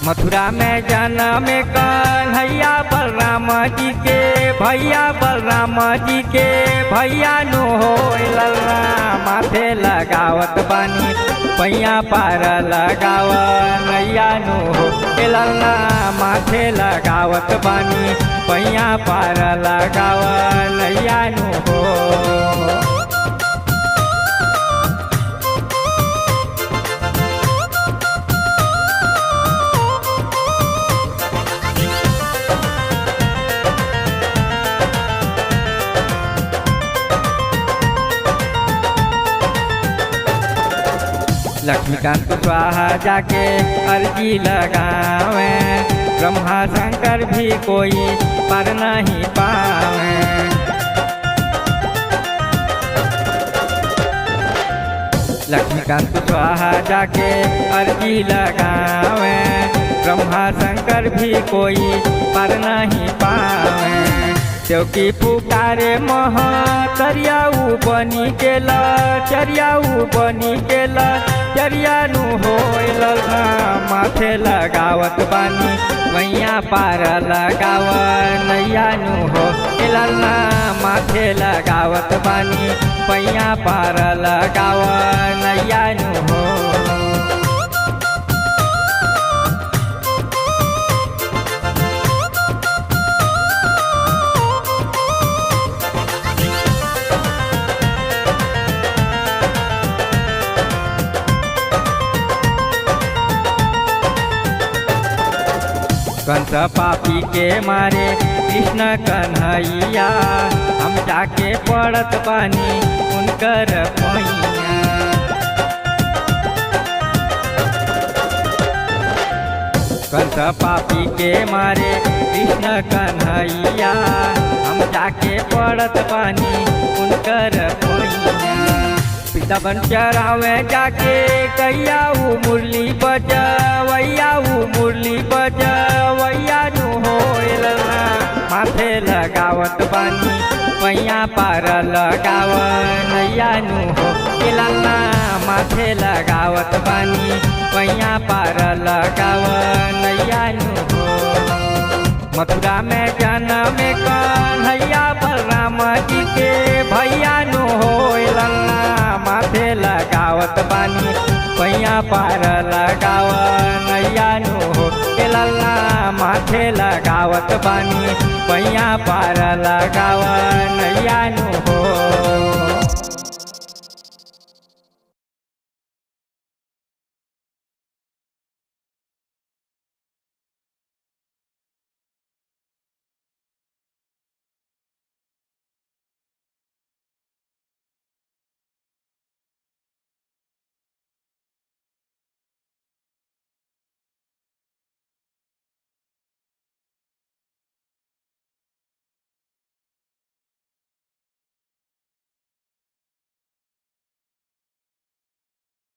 मथुरा में जन्म कन्हैया बलराम जी के भैया, बलराम जी के भैया नु हो ललना माथे लगावत बानी पैया पार लगाव नैया नु हो ललना माथे लगावत बानी पैया पार लगाव नैया नु हो। लक्ष्मीकांत कुशवाहा जाके अर्जी लगावे, ब्रह्मा शंकर भी कोई पर नहीं पावे। लक्ष्मीकांत कुशवाहा जाके अर्जी लगावे, ब्रह्मा शंकर भी कोई पर नहीं पावे। क्योंकि पुकारे महतरियाऊ बनी गेला, चरियाऊ बनी गेला चरिया नु हो ललना माथे लगावत बानी मैया पार लगाव नैया नु हो ललना माथे लगावत बानी पैया पार लगाव नैया नु हो। कंस पापी के मारे कृष्ण कन्हैया, हम जाके पड़त बानी उनकर पैया। कंस पापी के मारे कृष्ण कन्हैया, हम जाके पड़त बानी उनकर पैया। वृंदावन चरावे जाके कैया मुरली बजवैया मुरली बजवैया नु हो ललना माथे लगावत बानी पैया पार लगाव नैया नु हो ललना माथे लगावत बानी पैया पार लगाव नैया नु हो। मथुरा में जन्म कन्हैया बलराम जी के भैया नु हो ललना माथे लगावत बानी पैया पार लगाव नैया नु हो ललना माथे लगावत बानी पैया पार लगाव नैया नु हो।